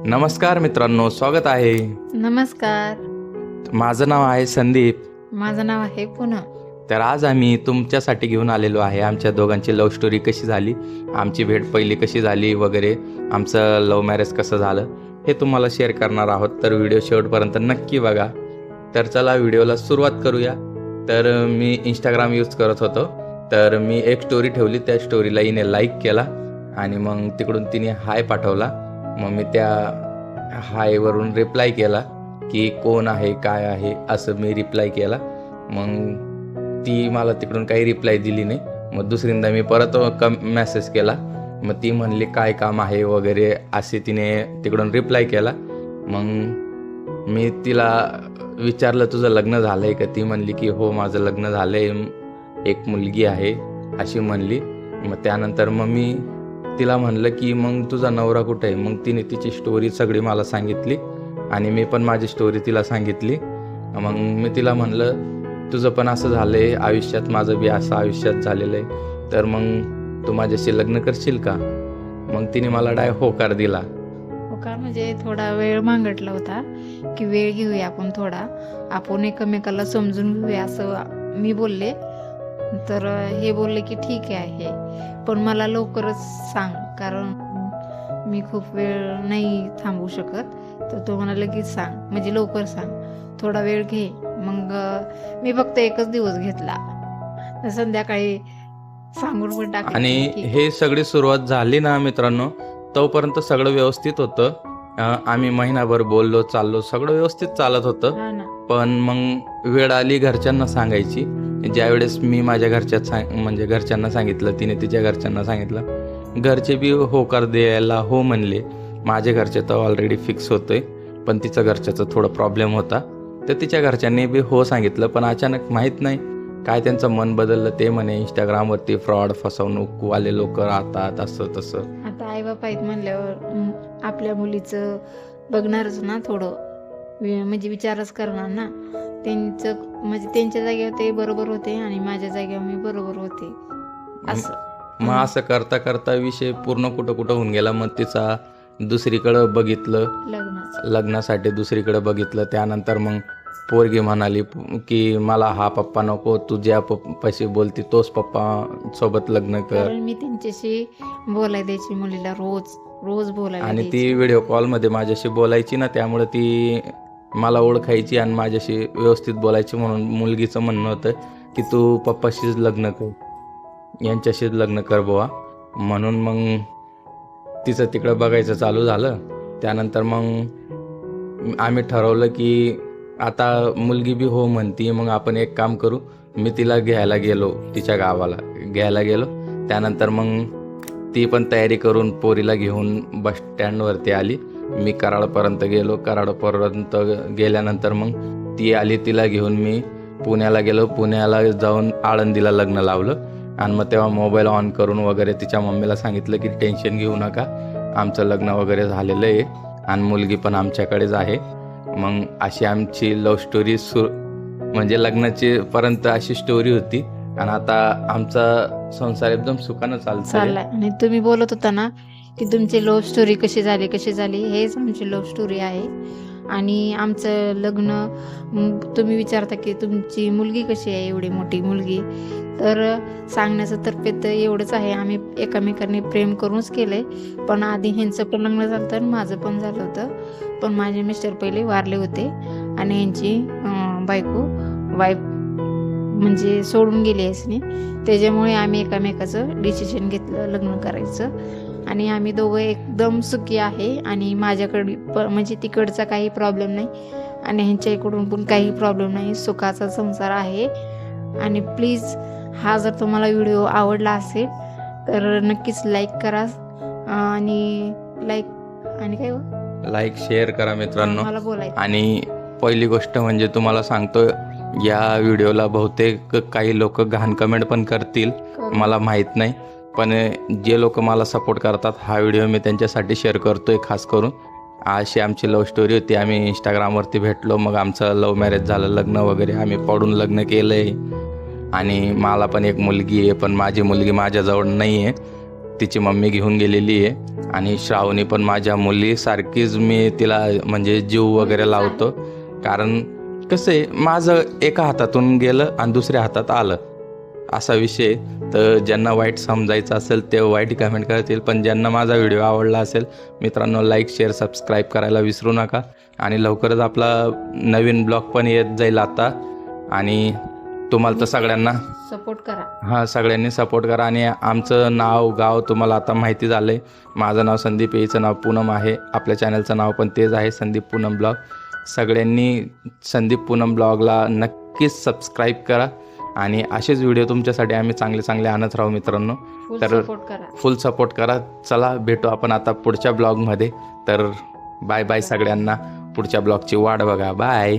नमस्कार मित्रांनो, स्वागत आहे. नमस्कार. माझं नाव आहे संदीप. माझं नाव आहे पूनम. तर आज आम्ही तुमच्यासाठी घेऊन आलेलो आहे आमच्या दोघांची लव्ह स्टोरी कशी झाली, आमची भेट पहिली कशी झाली वगैरे, आमचं लव्ह मॅरेज कसं झालं हे तुम्हाला शेअर करणार आहोत. तर व्हिडिओ शेवटपर्यंत नक्की बघा. तर चला व्हिडिओला सुरुवात करूया. तर मी इंस्टाग्राम यूज करत होतो. तर मी एक स्टोरी ठेवली, त्या स्टोरीला हिने लाईक केला आणि मग तिकडून तिने हाय पाठवला. मग मी त्या हायवरून रिप्लाय केला की कोण आहे काय आहे असं मी रिप्लाय केला. मग ती मला तिकडून काही रिप्लाय दिली नाही. मग दुसऱ्यांदा मी परत मेसेज केला. मग ती म्हणली काय काम आहे वगैरे असे तिने तिकडून रिप्लाय केला. मग मी तिला विचारलं तुझं लग्न झालं आहे का. ती म्हणली की हो माझं लग्न झालं आहे, एक मुलगी आहे अशी म्हणली. मग त्यानंतर मग मी तिला म्हणलं की मग तुझा नवरा कुठे आहे. मग तिने तिची स्टोरी सगळी मला सांगितली आणि मी पण माझी स्टोरी तिला सांगितली. मग मी तिला म्हणलं तुझं पण असं झालं आहे आयुष्यात, माझं बी असं आयुष्यात झालेलं आहे, तर मग तू माझ्याशी लग्न करशील का. मग तिने मला होकार दिला. होकार म्हणजे थोडा वेळ मागितला होता की वेळ घेऊया आपण थोडा, आपण एकमेकाला समजून घेऊया असं मी बोलले. तर हे बोलले की ठीक आहे, पण मला लवकरच सांग कारण मी खूप वेळ नाही थांबू शकत. तर तो मला लगेच सांग, म्हणजे लवकर सांग, थोडा वेळ घे. मग मी फक्त एकच दिवस घेतला, तर संध्याकाळी सांगून पण टाकलं. आणि हे सगळी सुरुवात झाली ना मित्रांनो, तोपर्यंत सगळं व्यवस्थित होतं. आम्ही महिनाभर बोललो चाललो, सगळं व्यवस्थित चालत होतं. हा ना. पण मग वेळ आली घरच्यांना सांगायची. ज्यावेळेस मी माझ्या म्हणजे घरच्यांना सांगितलं, तिने तिच्या घरच्यांना सांगितलं, घरचे बी होकार द्यायला हो म्हणले. माझ्या घरचे तर ऑलरेडी फिक्स होते, पण तिच्या घरच्याचा थोडा प्रॉब्लेम होता, तर तिच्या घरच्यांनी बी हो सांगितलं. पण अचानक माहीत नाही काय त्यांचं मन बदललं. ते म्हणे इंस्टाग्रामवरती फ्रॉड फसवणूकवाले लोक राहतात असं तसं. आता आई बाप आहेत म्हणल्यावर आपल्या मुलीचं बघणारच ना, थोडं म्हणजे विचारच करणार ना. त्यांचं म्हणजे त्यांच्या जागेवर ते बरोबर होते आणि माझ्या जागेवर मी बरोबर होते असं. मग असं करता करता विषय पूर्ण कुठं होऊन गेला. मग तिचा दुसरीकडं बघितलं, लग्नासाठी दुसरीकडे बघितलं. त्यानंतर मग पोरगी म्हणाली की मला हा पप्पा नको, तू ज्या पप्पाशी बोलती तोच पप्पा सोबत लग्न कर. कारण मी त्यांच्याशी बोलायला द्यायची मुलीला, रोज रोज बोलायला आणि द्यायची. ती व्हिडिओ कॉलमध्ये माझ्याशी बोलायची ना, त्यामुळे ती मला ओळखायची आणि माझ्याशी व्यवस्थित बोलायची. म्हणून मुलगीचं म्हणणं होतं की तू पप्पाशीच लग्न कर, यांच्याशीच लग्न कर बुवा. म्हणून मग तिचं तिकडं बघायचं चालू झालं. त्यानंतर मग आम्ही ठरवलं की आता मुलगी बी हो म्हणती, मग आपण एक काम करू. मी तिला घ्यायला गेलो, तिच्या गावाला घ्यायला गेलो. त्यानंतर मग ती पण तयारी करून पोरीला घेऊन बस स्टँडवरती आली. मी कराडपर्यंत गेलो. कराडपर्यंत गेल्यानंतर मग ती आली, तिला घेऊन मी पुण्याला गेलो. पुण्याला जाऊन आळंदीला लग्न लावलं. आणि मग तेव्हा मोबाईल ऑन करून वगैरे तिच्या मम्मीला सांगितलं की टेन्शन घेऊ नका, आमचं लग्न वगैरे झालेलं आहे आणि मुलगी पण आमच्याकडेच आहे. मग अशी आमची लव्ह स्टोरी म्हणजे लग्नाची पर्यंत अशी स्टोरी होती. आणि आता आमचा संसार एकदम सुखानं चाललाय. आणि तुम्ही बोलत होता ना की तुमची लव्ह स्टोरी कशी झाली, हेच आमची लव्ह स्टोरी आहे. आणि आमचं लग्न तुम्ही विचारता की तुमची मुलगी कशी आहे, एवढी मोठी मुलगी. तर सांगण्याचं तर एवढंच आहे, आम्ही एकमेकांनी प्रेम करूनच केलंय. पण आधी ह्यांचं पण लग्न झालं होतं आणि माझं पण झालं होतं. पण माझे मिस्टर पहिले वारले होते आणि यांची वाईफ म्हणजे सोडून गेली यासनी. त्याच्यामुळे आम्ही एकमेकाचं डिसिजन घेतलं लग्न करायचं. आणि आम्ही दोघं एकदम सुखी आहे. आणि माझ्याकडे म्हणजे तिकडचा काही प्रॉब्लेम नाही आणि ह्यांच्या इकडून पण काही प्रॉब्लेम नाही, सुखाचा संसार आहे. आणि प्लीज हा जर तुम्हाला व्हिडिओ आवडला असेल तर नक्कीच लाईक करा. आणि लाईक शेअर करा मित्रांनो. मला बोलायचं. आणि पहिली गोष्ट म्हणजे तुम्हाला सांगतो, या व्हिडिओला बहुतेक काही लोक घाण कमेंट पण करतील, मला माहीत नाही. पण जे लोक मला सपोर्ट करतात, हा व्हिडिओ मी त्यांच्यासाठी शेअर करतोय खास करून. अशी आमची लव्ह स्टोरी होती. आम्ही इंस्टाग्रामवरती भेटलो, मग आमचं लव्ह मॅरेज झालं, लग्न वगैरे आम्ही पडून लग्न केलं आहे. आणि मला पण एक मुलगी आहे, पण माझी मुलगी माझ्याजवळ नाही आहे. तिची मम्मी घेऊन गेलेली आहे. आणि श्रावणी पण माझ्या मुलीसारखीच मी तिला म्हणजे जीव वगैरे लावतो. कारण कसं आहे, माझं एका हातातून गेलं आणि दुसऱ्या हातात आलं असा विषय. तर ज्यांना वाईट समजायचं असेल ते वाईट कमेंट करतील, पण ज्यांना माझा व्हिडिओ आवडला असेल मित्रांनो, लाईक शेअर सबस्क्राईब करायला विसरू नका. आणि लवकरच आपला नवीन ब्लॉग पण येत जाईल आता. आणि तुम्हाला तर सगळ्यांना सपोर्ट करा. हां, सगळ्यांनी सपोर्ट करा. आणि आमचं नाव गाव तुम्हाला आता माहिती झालं आहे. माझं नाव संदीप, याचं नाव पूनम आहे. आपल्या चॅनलचं नाव पण तेच आहे, संदीप पूनम ब्लॉग. सगळ्यांनी संदीप पूनम ब्लॉगला नक्कीच सबस्क्राईब करा. आणि असेच व्हिडिओ तुमच्यासाठी आम्ही चांगले चांगले आणत राहू मित्रांनो. तर फुल सपोर्ट करा. चला भेटू आपण आता पुढच्या ब्लॉगमध्ये. तर बाय बाय सगळ्यांना. पुढच्या ब्लॉगची वाट बघा. बाय.